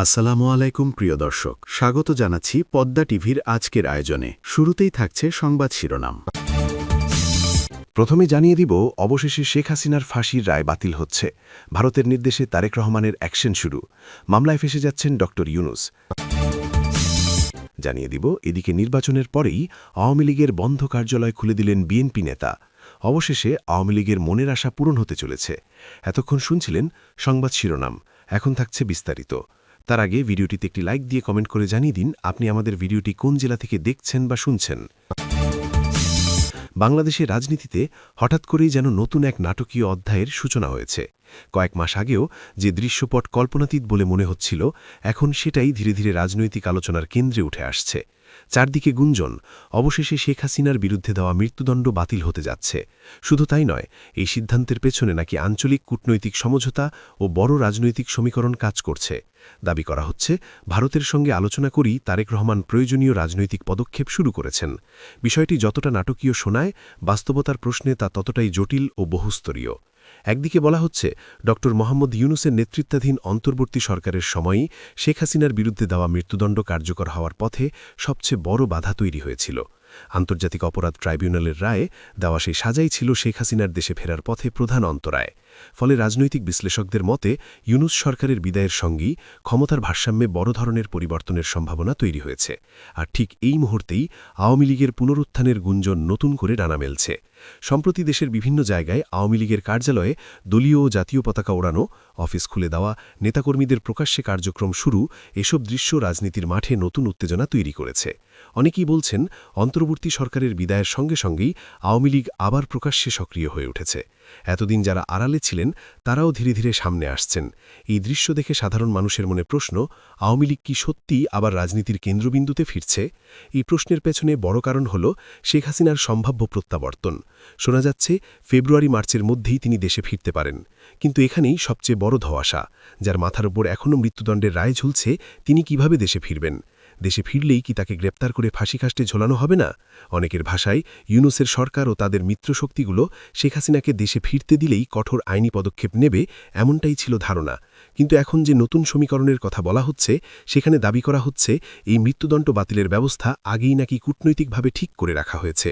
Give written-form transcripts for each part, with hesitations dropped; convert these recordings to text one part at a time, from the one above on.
আসসালামু আলাইকুম প্রিয় দর্শক, স্বাগত জানাচ্ছি পদ্মা টিভির আজকের আয়োজনে। শুরুতেই থাকছে সংবাদ শিরোনাম। প্রথমে জানিয়ে দিব, অবশেষে শেখ হাসিনার ফাঁসির রায় বাতিল হচ্ছে। ভারতের নির্দেশে তারেক রহমানের অ্যাকশন শুরু। মামলায় ফেসে যাচ্ছেন ড ইউনূস। জানিয়ে দিব, এদিকে নির্বাচনের পরেই আওয়ামী লীগের বন্ধ কার্যালয় খুলে দিলেন বিএনপি নেতা। অবশেষে আওয়ামী লীগের মনের আশা পূরণ হতে চলেছে। এতক্ষণ শুনছিলেন সংবাদ শিরোনাম, এখন থাকছে বিস্তারিত। তার আগে ভিডিওটিতে একটি লাইক দিয়ে কমেন্ট করে জানিয়ে দিন আপনি আমাদের ভিডিওটি কোন জেলা থেকে দেখছেন বা শুনছেন। বাংলাদেশের রাজনীতিতে হঠাৎ করেই যেন নতুন এক নাটকীয় অধ্যায়ের সূচনা হয়েছে। কয়েক মাস আগেও যে দৃশ্যপট কল্পনাতীত বলে মনে হচ্ছিল, এখন সেটাই ধীরে ধীরে রাজনৈতিক আলোচনার কেন্দ্রে উঠে আসছে। চারদিকে গুঞ্জন, অবশেষে শেখ হাসিনার বিরুদ্ধে দেওয়া মৃত্যুদণ্ড বাতিল হতে যাচ্ছে। শুধু তাই নয়, এই সিদ্ধান্তের পেছনে নাকি আঞ্চলিক কূটনৈতিক সমঝোতা ও বড় রাজনৈতিক সমীকরণ কাজ করছে। দাবি করা হচ্ছে, ভারতের সঙ্গে আলোচনা করেই তারেক রহমান প্রয়োজনীয় রাজনৈতিক পদক্ষেপ শুরু করেছেন। বিষয়টি যতটা নাটকীয় শোনায়, বাস্তবতার প্রশ্নে তা ততটাই জটিল ও বহুস্তরীয়। একদিকে বলা হচ্ছে, ড মোহাম্মদ ইউনূসের নেতৃত্বাধীন অন্তর্বর্তী সরকারের সময়ই শেখ হাসিনার বিরুদ্ধে দেওয়া মৃত্যুদণ্ড কার্যকর হওয়ার পথে সবচেয়ে বড় বাধা তৈরি হয়েছিল। আন্তর্জাতিক অপরাধ ট্রাইব্যুনালের রায়ে দেওয়া সেই সাজাই ছিল শেখ হাসিনার দেশে ফেরার পথে প্রধান অন্তরায়। ফলে রাজনৈতিক বিশ্লেষকদের মতে, ইউনূস সরকারের বিদায়ের সঙ্গেই ক্ষমতার ভারসাম্যে বড় ধরনের পরিবর্তনের সম্ভাবনা তৈরি হয়েছে। আর ঠিক এই মুহূর্তেই আওয়ামী লীগের পুনরুত্থানের গুঞ্জন নতুন করে ডানা মেলছে। সম্প্রতি দেশের বিভিন্ন জায়গায় আওয়ামী লীগের কার্যালয়ে দলীয় ও জাতীয় পতাকা ওড়ানো, অফিস খুলে দেওয়া, নেতাকর্মীদের প্রকাশ্যে কার্যক্রম শুরু, এসব দৃশ্য রাজনীতির মাঠে নতুন উত্তেজনা তৈরি করেছে। অনেকেই বলছেন, অন্তর্বর্তী সরকারের বিদায়ের সঙ্গে সঙ্গেই আওয়ামী লীগ আবার প্রকাশ্যে সক্রিয় হয়ে উঠেছে। এতদিন যারা আড়ালে ছিলেন, তারাও ধীরে ধীরে সামনে আসছেন। এই দৃশ্য দেখে সাধারণ মানুষের মনে প্রশ্ন, আওয়ামী লীগ কি সত্যিই আবার রাজনীতির কেন্দ্রবিন্দুতে ফিরছে? এই প্রশ্নের পেছনে বড় কারণ হল শেখ হাসিনার সম্ভাব্য প্রত্যাবর্তন। শোনা যাচ্ছে, ফেব্রুয়ারি-মার্চের মধ্যেই তিনি দেশে ফিরতে পারেন। কিন্তু এখানেই সবচেয়ে বড় ধোঁয়াশা, যার মাথার ওপর এখনও মৃত্যুদণ্ডের রায় ঝুলছে, তিনি কিভাবে দেশে ফিরবেন? দেশে ফিরলেই কি তাকে গ্রেপ্তার করে ফাঁসি কাস্টে ঝোলানো হবে না? অনেকের ভাষায়, ইউনূসের সরকার ও তাদের মিত্রশক্তিগুলো শেখ হাসিনাকে দেশে ফিরতে দিলেই কঠোর আইনি পদক্ষেপ নেবে, এমনটাই ছিল ধারণা। কিন্তু এখন যে নতুন সমীকরণের কথা বলা হচ্ছে, সেখানে দাবি করা হচ্ছে, এই মৃত্যুদণ্ড বাতিলের ব্যবস্থা আগেই নাকি কূটনৈতিকভাবে ঠিক করে রাখা হয়েছে।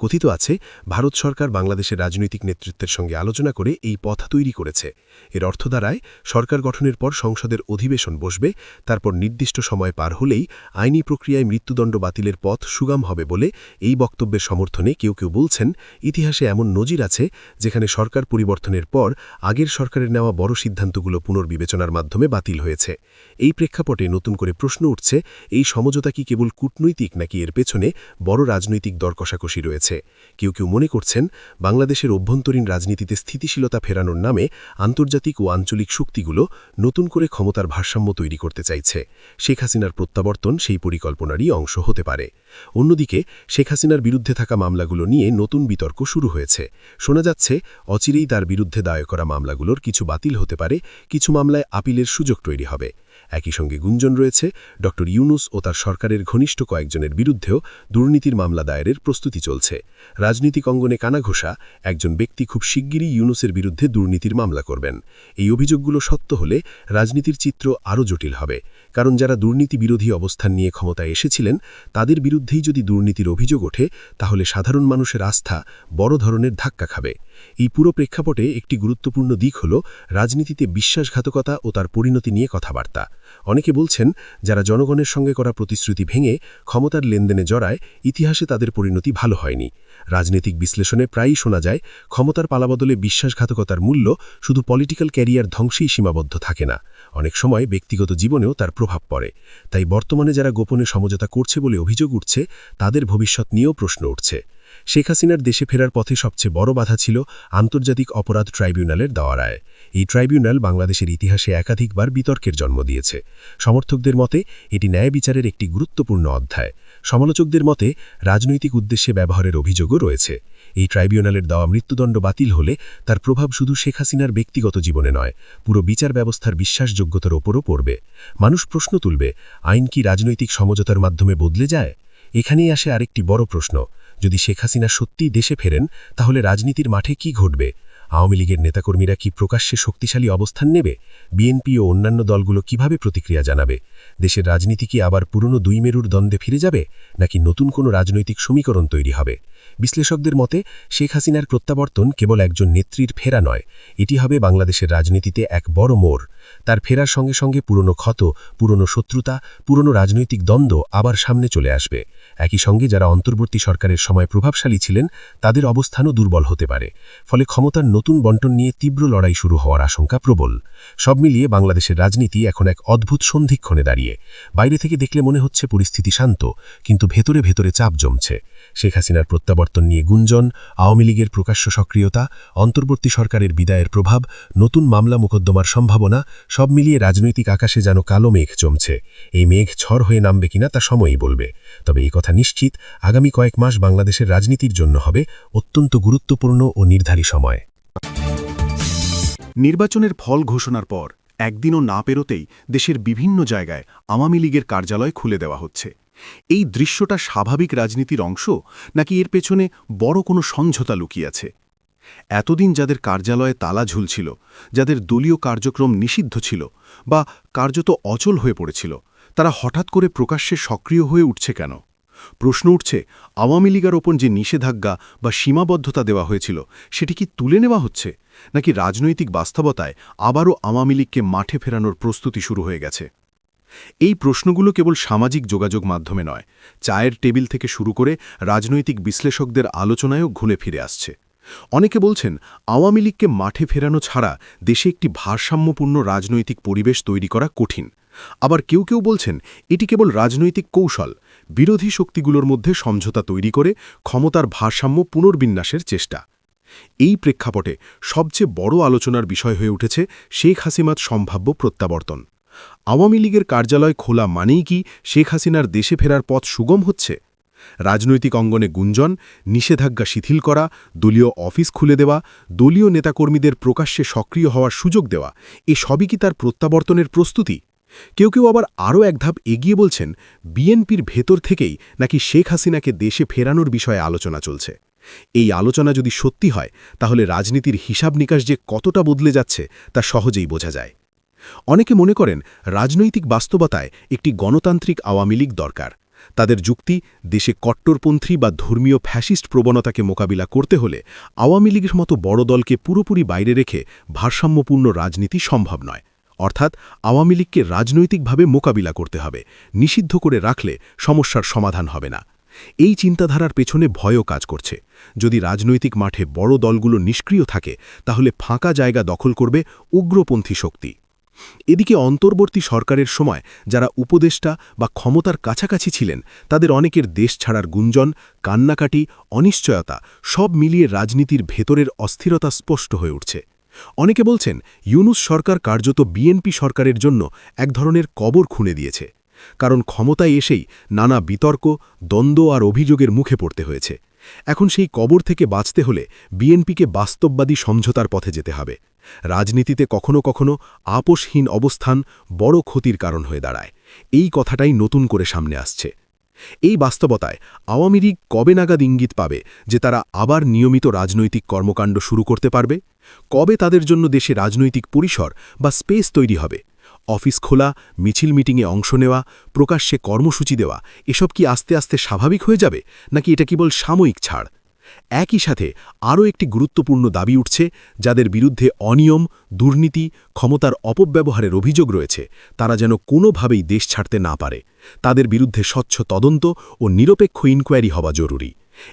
কথিত আছে, ভারত সরকার বাংলাদেশের রাজনৈতিক নেতৃত্বের সঙ্গে আলোচনা করে এই পথ তৈরি করেছে। এর অর্থ দাঁড়ায়, সরকার গঠনের পর সংসদের অধিবেশন বসবে, তারপর নির্দিষ্ট সময় পার হলেই আইনি প্রক্রিয়ায় মৃত্যুদণ্ড বাতিলের পথ সুগম হবে বলে এই বক্তব্যের সমর্থনে কেউ কেউ বলছেন, ইতিহাসে এমন নজির আছে যেখানে সরকার পরিবর্তনের পর আগের সরকারের নেওয়া বড় সিদ্ধান্তগুলো পুনর্বিবেচনার মাধ্যমে বাতিল হয়েছে। এই প্রেক্ষাপটে নতুন করে প্রশ্ন উঠছে, এই সমঝোতা কি কেবল কূটনৈতিক নাকি এর পেছনে বড় রাজনৈতিক দরকষাকষি রয়েছে? কেউ কেউ মনে করছেন, বাংলাদেশের অভ্যন্তরীণ রাজনীতিতে স্থিতিশীলতা ফেরানোর নামে আন্তর্জাতিক ও আঞ্চলিক শক্তিগুলো নতুন করে ক্ষমতার ভারসাম্য তৈরি করতে চাইছে। শেখ হাসিনার প্রত্যাবর্তন সেই পরিকল্পনারই অংশ হতে পারে। অন্যদিকে শেখ হাসিনার বিরুদ্ধে থাকা মামলাগুলো নিয়ে নতুন বিতর্ক শুরু হয়েছে। শোনা যাচ্ছে, অচিরেই তার বিরুদ্ধে দায়ের করা মামলাগুলোর কিছু বাতিল হতে পারে, কিছু মামলায় আপিলের সুযোগ তৈরি হবে। একই সঙ্গে গুঞ্জন রয়েছে, ড ইউনূস ও তার সরকারের ঘনিষ্ঠ কয়েকজনের বিরুদ্ধেও দুর্নীতির মামলা দায়েরের প্রস্তুতি চলছে। রাজনীতিক অঙ্গনে কানাঘোষা, একজন ব্যক্তি খুব শিগগিরই ইউনূসের বিরুদ্ধে দুর্নীতির মামলা করবেন। এই অভিযোগগুলো সত্য হলে রাজনীতির চিত্র আরও জটিল হবে, কারণ যারা দুর্নীতি বিরোধী অবস্থান নিয়ে ক্ষমতায় এসেছিলেন, তাদের বিরুদ্ধেই যদি দুর্নীতির অভিযোগ ওঠে, তাহলে সাধারণ মানুষের আস্থা বড় ধরনের ধাক্কা খাবে। এই পুরো প্রেক্ষাপটে একটি গুরুত্বপূর্ণ দিক হল রাজনীতিতে বিশ্বাসঘাতকতা ও তার পরিণতি নিয়ে কথাবার্তা। অনেকে বলছেন, যারা জনগণের সঙ্গে করা প্রতিশ্রুতি ভেঙে ক্ষমতার লেনদেনে জড়ায়, ইতিহাসে তাদের পরিণতি ভালো হয়নি। রাজনৈতিক বিশ্লেষণে প্রায়ই শোনা যায়, ক্ষমতার পালাবদলে বিশ্বাসঘাতকতার মূল্য শুধু পলিটিক্যাল ক্যারিয়ার ধ্বংসেই সীমাবদ্ধ থাকে না, অনেক সময় ব্যক্তিগত জীবনেও তার প্রভাব পড়ে। তাই বর্তমানে যারা গোপনে সমঝোতা করছে বলে অভিযোগ উঠছে, তাদের ভবিষ্যৎ নিয়েও প্রশ্ন উঠছে। শেখ হাসিনার দেশে ফেরার পথে সবচেয়ে বড় বাধা ছিল আন্তর্জাতিক অপরাধ ট্রাইব্যুনালের দেওয়া রায়। এই ট্রাইব্যুনাল বাংলাদেশের ইতিহাসে একাধিকবার বিতর্কের জন্ম দিয়েছে। সমর্থকদের মতে এটি ন্যায় বিচারের একটি গুরুত্বপূর্ণ অধ্যায়। সমালোচকদের মতে রাজনৈতিক উদ্দেশ্যে ব্যবহারের অভিযোগও রয়েছে। এই ট্রাইব্যুনালের দেওয়া মৃত্যুদণ্ড বাতিল হলে তার প্রভাব শুধু শেখ হাসিনার ব্যক্তিগত জীবনে নয়, পুরো বিচার ব্যবস্থার বিশ্বাসযোগ্যতার ওপরও পড়বে। মানুষ প্রশ্ন তুলবে, আইন কি রাজনৈতিক সমঝোতার মাধ্যমে বদলে যায়? এখানেই আসে আরেকটি বড় প্রশ্ন, যদি শেখ হাসিনা সত্যিই দেশে ফেরেন, তাহলে রাজনীতির মাঠে কি ঘটবে? আওয়ামী লীগের নেতাকর্মীরা কি প্রকাশ্যে শক্তিশালী অবস্থান নেবে? বিএনপি ও অন্যান্য দলগুলো কিভাবে প্রতিক্রিয়া জানাবে? দেশের রাজনীতি কি আবার পুরনো দুই মেরুর দ্বন্দ্বে ফিরে যাবে, নাকি নতুন কোনো রাজনৈতিক সমীকরণ তৈরি হবে? বিশ্লেষকদের মতে শেখ হাসিনার প্রত্যাবর্তন কেবল একজন নেত্রীর ফেরা নয়, এটি হবে বাংলাদেশের রাজনীতিতে এক বড় মোড়। তার ফেরার সঙ্গে সঙ্গে পুরনো ক্ষত, পুরনো শত্রুতা, পুরনো রাজনৈতিক দ্বন্দ্ব আবার সামনে চলে আসবে। একই সঙ্গে যারা অন্তর্বর্তী সরকারের সময় প্রভাবশালী ছিলেন তাদের অবস্থানও দুর্বল হতে পারে। ফলে ক্ষমতার নতুন বণ্টন নিয়ে তীব্র লড়াই শুরু হওয়ার আশঙ্কা প্রবল। সব মিলিয়ে বাংলাদেশের রাজনীতি এখন এক অদ্ভুত সন্ধিক্ষণে দাঁড়িয়ে। বাইরে থেকে দেখলে মনে হচ্ছে পরিস্থিতি শান্ত, কিন্তু ভেতরে ভেতরে চাপ জমছে। শেখ হাসিনার প্রত্যাবর্তন নিয়ে গুঞ্জন, আওয়ামী লীগের প্রকাশ্য সক্রিয়তা, অন্তর্বর্তী সরকারের বিদায়ের প্রভাব, নতুন মামলা মোকদ্দমার সম্ভাবনা, সব মিলিয়ে রাজনৈতিক আকাশে যেন কালো মেঘ জমছে। এই মেঘ ঝড় হয়ে নামবে কিনা তা সময়ই বলবে। তবে এই কথা নিশ্চিত, আগামী কয়েক মাস বাংলাদেশের রাজনীতির জন্য হবে অত্যন্ত গুরুত্বপূর্ণ ও নির্ধারী সময়। নির্বাচনের ফল ঘোষণার পর একদিনও না পেরোতেই দেশের বিভিন্ন জায়গায় আওয়ামী লীগের কার্যালয় খুলে দেওয়া হচ্ছে। এই দৃশ্যটা স্বাভাবিক রাজনীতির অংশ, নাকি এর পেছনে বড় কোনো সমঝোতা লুকিয়ে আছে? এতদিন যাদের কার্যালয়ে তালা ঝুলছিল, যাদের দলীয় কার্যক্রম নিষিদ্ধ ছিল বা কার্যত অচল হয়ে পড়েছিল, তারা হঠাৎ করে প্রকাশ্যে সক্রিয় হয়ে উঠছে কেন? প্রশ্ন উঠছে, আওয়ামী লীগের ওপর যে নিষেধাজ্ঞা বা সীমাবদ্ধতা দেওয়া হয়েছিল সেটি কি তুলে নেওয়া হচ্ছে, নাকি রাজনৈতিক বাস্তবতায় আবারও আওয়ামী লীগকে মাঠে ফেরানোর প্রস্তুতি শুরু হয়ে গেছে? এই প্রশ্নগুলো কেবল সামাজিক যোগাযোগ মাধ্যমে নয়, চায়ের টেবিল থেকে শুরু করে রাজনৈতিক বিশ্লেষকদের আলোচনায়ও ঘুরে ফিরে আসছে। অনেকে বলছেন, আওয়ামী লীগকে মাঠে ফেরানো ছাড়া দেশে একটি ভারসাম্যপূর্ণ রাজনৈতিক পরিবেশ তৈরি করা কঠিন। আবার কেউ কেউ বলছেন, এটি কেবল রাজনৈতিক কৌশল, বিরোধী শক্তিগুলোর মধ্যে সমঝোতা তৈরি করে ক্ষমতার ভারসাম্য পুনর্বিন্যাসের চেষ্টা। এই প্রেক্ষাপটে সবচেয়ে বড় আলোচনার বিষয় হয়ে উঠেছে শেখ হাসিনার সম্ভাব্য প্রত্যাবর্তন। আওয়ামী লীগের কার্যালয় খোলা মানেই কি শেখ হাসিনার দেশে ফেরার পথ সুগম হচ্ছে? রাজনৈতিক অঙ্গনে গুঞ্জন, নিষেধাজ্ঞা শিথিল করা, দলীয় অফিস খুলে দেওয়া, দলীয় নেতাকর্মীদের প্রকাশ্যে সক্রিয় হওয়ার সুযোগ দেওয়া, এ সবই কি তার প্রত্যাবর্তনের প্রস্তুতি? কেউ কেউ আবার আরও এক ধাপ এগিয়ে বলছেন, বিএনপির ভেতর থেকেই নাকি শেখ হাসিনাকে দেশে ফেরানোর বিষয়ে আলোচনা চলছে। এই আলোচনা যদি সত্যি হয়, তাহলে রাজনীতির হিসাব নিকাশ যে কতটা বদলে যাচ্ছে তা সহজেই বোঝা যায়। অনেকে মনে করেন, রাজনৈতিক বাস্তবতায় একটি গণতান্ত্রিক আওয়ামী লীগ দরকার। তাদের যুক্তি, দেশে কট্টরপন্থী বা ধর্মীয় ফ্যাসিস্ট প্রবণতাকে মোকাবিলা করতে হলে আওয়ামী লীগের মতো বড় দলকে পুরোপুরি বাইরে রেখে ভারসাম্যপূর্ণ রাজনীতি সম্ভব নয়। অর্থাৎ আওয়ামী লীগকে রাজনৈতিকভাবে মোকাবিলা করতে হবে, নিষিদ্ধ করে রাখলে সমস্যার সমাধান হবে না। এই চিন্তাধারার পেছনে ভয়ও কাজ করছে। যদি রাজনৈতিক মাঠে বড় দলগুলো নিষ্ক্রিয় থাকে, তাহলে ফাঁকা জায়গা দখল করবে উগ্রপন্থী শক্তি। এদিকে অন্তর্বর্তী সরকারের সময় যারা উপদেষ্টা বা ক্ষমতার কাছাকাছি ছিলেন, তাদের অনেকের দেশ ছাড়ার গুঞ্জন, কান্নাকাটি, অনিশ্চয়তা সব মিলিয়ে রাজনীতির ভেতরের অস্থিরতা স্পষ্ট হয়ে উঠছে। অনেকে বলছেন, ইউনূস সরকার কার্যত বিএনপি সরকারের জন্য এক ধরনের কবর খুঁড়ে দিয়েছে। কারণ ক্ষমতায় এসেই নানা বিতর্ক, দ্বন্দ্ব আর অভিযোগের মুখে পড়তে হয়েছে। এখন সেই কবর থেকে বাঁচতে হলে বিএনপিকে বাস্তববাদী সমঝোতার পথে যেতে হবে। রাজনীতিতে কখনো কখনো আপোষহীন অবস্থান বড় ক্ষতির কারণ হয়ে দাঁড়ায়। এই কথাটাই নতুন করে সামনে আসছে। এই বাস্তবতায় আওয়ামী লীগ কবে নাগাদ ইঙ্গিত পাবে যে তারা আবার নিয়মিত রাজনৈতিক কর্মকাণ্ড শুরু করতে পারবে? কবে তাদের জন্য দেশে রাজনৈতিক পরিসর বা স্পেস তৈরি হবে? অফিস খোলা, মিছিল মিটিংয়ে অংশ নেওয়া, প্রকাশ্যে কর্মসূচি দেওয়া, এসব কি আস্তে আস্তে স্বাভাবিক হয়ে যাবে, নাকি এটা কেবল সাময়িক ছাড়? একই সাথে আরও একটি গুরুত্বপূর্ণ দাবি উঠছে, যাদের বিরুদ্ধে অনিয়ম, দুর্নীতি, ক্ষমতার অপব্যবহারের অভিযোগ রয়েছে, তারা যেন কোনোভাবেই দেশ ছাড়তে না পারে। তাদের বিরুদ্ধে স্বচ্ছ তদন্ত ও নিরপেক্ষ ইনকোয়ারি হওয়া জরুরি।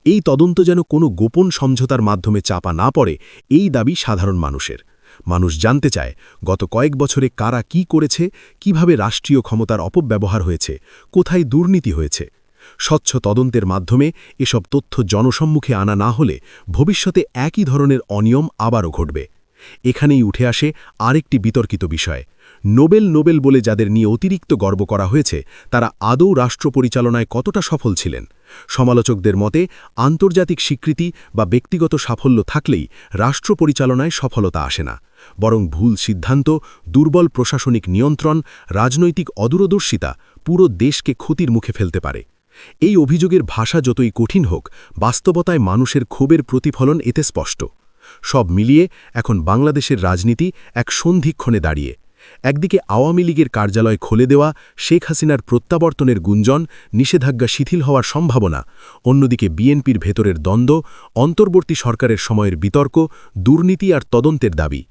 এই তদন্ত যেন কোনো গোপন সমঝোতার মাধ্যমে চাপা না পড়ে, এই দাবি সাধারণ মানুষের। মানুষ জানতে চায়, গত কয়েক বছরে কারা কি করেছে, কিভাবে রাষ্ট্রীয় ক্ষমতার অপব্যবহার হয়েছে, কোথায় দুর্নীতি হয়েছে। স্বচ্ছ তদন্তের মাধ্যমে এসব তথ্য জনসম্মুখে আনা না হলে ভবিষ্যতে একই ধরনের অনিয়ম আবারও ঘটবে। এখানেই উঠে আসে আরেকটি বিতর্কিত বিষয়। নোবেল বলে যাদের নিয়ে অতিরিক্ত গর্ব করা হয়েছে, তারা আদৌ রাষ্ট্র পরিচালনায় কতটা সফল ছিলেন? সমালোচকদের মতে, আন্তর্জাতিক স্বীকৃতি বা ব্যক্তিগত সাফল্য থাকলেই রাষ্ট্র পরিচালনায় সফলতা আসে না, বরং ভুল সিদ্ধান্ত, দুর্বল প্রশাসনিক নিয়ন্ত্রণ, রাজনৈতিক অদূরদর্শিতা পুরো দেশকে ক্ষতির মুখে ফেলতে পারে। এই অভিযোগের ভাষা যতই কঠিন হোক, বাস্তবতায় মানুষের ক্ষোভের প্রতিফলন এতে স্পষ্ট। সব মিলিয়ে এখন বাংলাদেশের রাজনীতি এক সন্ধিক্ষণে দাঁড়িয়ে। একদিকে আওয়ামী লীগের কার্যালয় খুলে দেওয়া, শেখ হাসিনার প্রত্যাবর্তনের গুঞ্জন, নিষেধাজ্ঞা শিথিল হওয়ার সম্ভাবনা, অন্যদিকে বিএনপির ভেতরের দ্বন্দ্ব, অন্তর্বর্তী সরকারের সময়ের বিতর্ক, দুর্নীতি আর তদন্তের দাবি।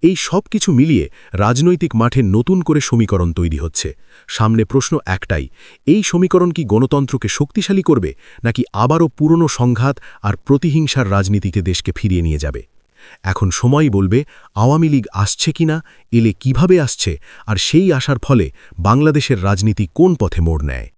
এই সব কিছু মিলিয়ে রাজনৈতিক মাঠে নতুন করে সমীকরণ তৈরি হচ্ছে। সামনে প্রশ্ন একটাই, এই সমীকরণ কি গণতন্ত্রকে শক্তিশালী করবে, নাকি আবারও পুরনো সংঘাত আর প্রতিহিংসার রাজনীতিতে দেশকে ফিরিয়ে নিয়ে যাবে? এখন সময়ই বলবে আওয়ামী লীগ আসছে কিনা, এলে কিভাবে আসছে, আর সেই আসার ফলে বাংলাদেশের রাজনীতি কোন পথে মোড় নেয়।